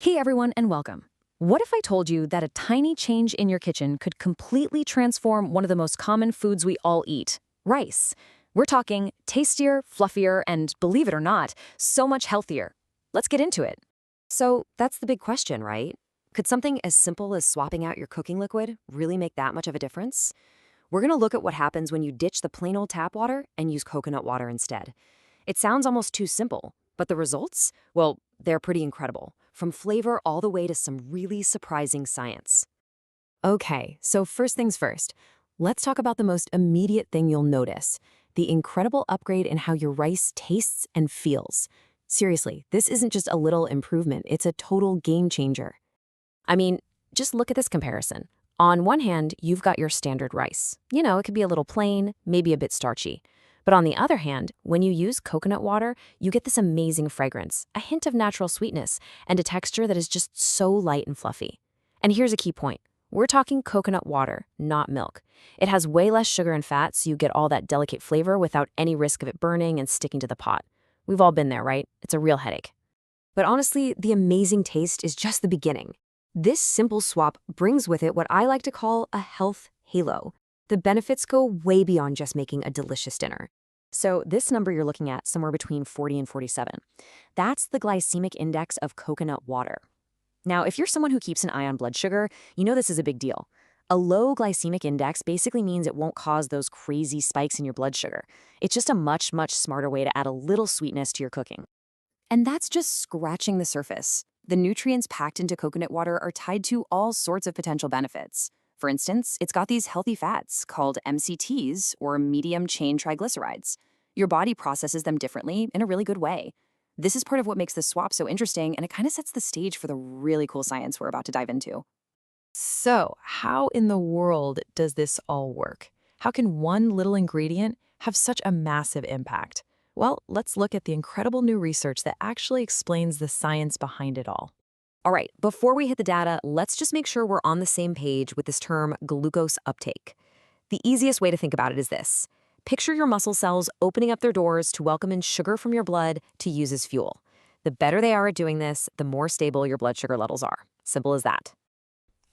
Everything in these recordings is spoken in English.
Hey everyone, and welcome. What if I told you that a tiny change in your kitchen could completely transform one of the most common foods we all eat, rice? We're talking tastier, fluffier, and believe it or not, so much healthier. Let's get into it. So that's the big question, right? Could something as simple as swapping out your cooking liquid really make that much of a difference? We're going to look at what happens when you ditch the plain old tap water and use coconut water instead. It sounds almost too simple, but the results? Well, they're pretty incredible, from flavor all the way to some really surprising science. Okay, so first things first, let's talk about the most immediate thing you'll notice, the incredible upgrade in how your rice tastes and feels. Seriously, this isn't just a little improvement, it's a total game changer. I mean, just look at this comparison. On one hand, you've got your standard rice. You know, it could be a little plain, maybe a bit starchy. But on the other hand, when you use coconut water, you get this amazing fragrance, a hint of natural sweetness, and a texture that is just so light and fluffy. And here's a key point. We're talking coconut water, not milk. It has way less sugar and fat, so you get all that delicate flavor without any risk of it burning and sticking to the pot. We've all been there, right? It's a real headache. But honestly, the amazing taste is just the beginning. This simple swap brings with it what I like to call a health halo. The benefits go way beyond just making a delicious dinner. So this number you're looking at, somewhere between 40 and 47, that's the glycemic index of coconut water. Now, if you're someone who keeps an eye on blood sugar, you know this is a big deal. A low glycemic index basically means it won't cause those crazy spikes in your blood sugar. It's just a much, much smarter way to add a little sweetness to your cooking. And that's just scratching the surface. The nutrients packed into coconut water are tied to all sorts of potential benefits. For instance, it's got these healthy fats called MCTs, or medium-chain triglycerides. Your body processes them differently in a really good way. This is part of what makes this swap so interesting, and it kind of sets the stage for the really cool science we're about to dive into. So, how in the world does this all work? How can one little ingredient have such a massive impact? Well, let's look at the incredible new research that actually explains the science behind it all. All right, before we hit the data, let's just make sure we're on the same page with this term glucose uptake. The easiest way to think about it is this. Picture your muscle cells opening up their doors to welcome in sugar from your blood to use as fuel. The better they are at doing this, the more stable your blood sugar levels are. Simple as that.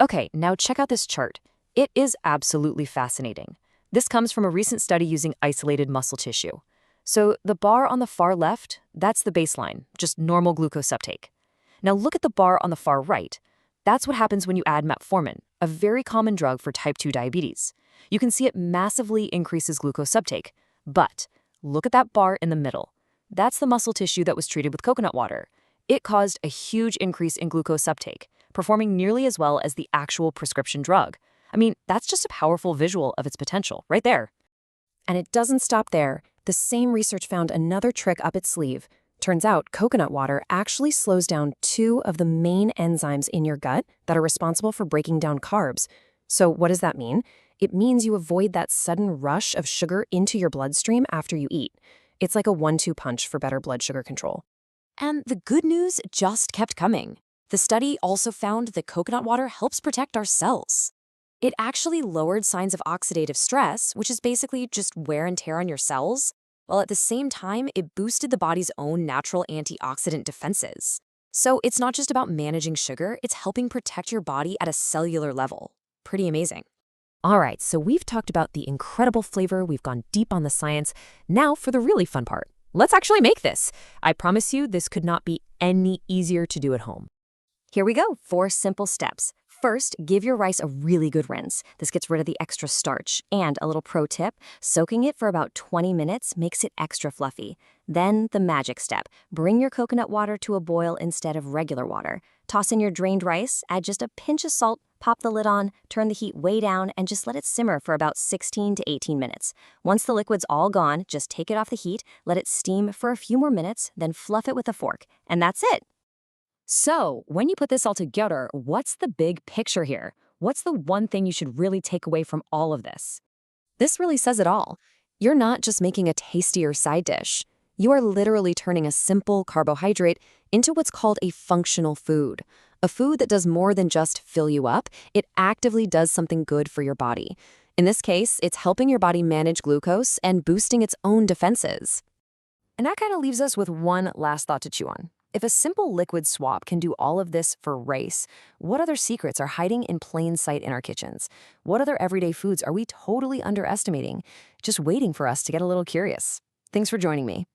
Okay, now check out this chart. It is absolutely fascinating. This comes from a recent study using isolated muscle tissue. So the bar on the far left, that's the baseline, just normal glucose uptake. Now look at the bar on the far right. That's what happens when you add metformin, a very common drug for type 2 diabetes. You can see it massively increases glucose uptake. But look at that bar in the middle. That's the muscle tissue that was treated with coconut water. It caused a huge increase in glucose uptake, performing nearly as well as the actual prescription drug. I mean, that's just a powerful visual of its potential, right there. And it doesn't stop there. The same research found another trick up its sleeve. Turns out coconut water actually slows down two of the main enzymes in your gut that are responsible for breaking down carbs. So what does that mean? It means you avoid that sudden rush of sugar into your bloodstream after you eat. It's like a 1-2 punch for better blood sugar control. And the good news just kept coming. The study also found that coconut water helps protect our cells. It actually lowered signs of oxidative stress, which is basically just wear and tear on your cells, while at the same time, it boosted the body's own natural antioxidant defenses. So it's not just about managing sugar, it's helping protect your body at a cellular level. Pretty amazing. All right, so we've talked about the incredible flavor, we've gone deep on the science. Now for the really fun part. Let's actually make this. I promise you, this could not be any easier to do at home. Here we go, 4 simple steps. First, give your rice a really good rinse. This gets rid of the extra starch. And a little pro tip, soaking it for about 20 minutes makes it extra fluffy. Then the magic step, bring your coconut water to a boil instead of regular water. Toss in your drained rice, add just a pinch of salt, pop the lid on, turn the heat way down, and just let it simmer for about 16 to 18 minutes. Once the liquid's all gone, just take it off the heat, let it steam for a few more minutes, then fluff it with a fork. And that's it. So, when you put this all together, what's the big picture here? What's the one thing you should really take away from all of this? This really says it all. You're not just making a tastier side dish. You are literally turning a simple carbohydrate into what's called a functional food. A food that does more than just fill you up, it actively does something good for your body. In this case, it's helping your body manage glucose and boosting its own defenses. And that kind of leaves us with one last thought to chew on. If a simple liquid swap can do all of this for rice, what other secrets are hiding in plain sight in our kitchens? What other everyday foods are we totally underestimating, just waiting for us to get a little curious? Thanks for joining me.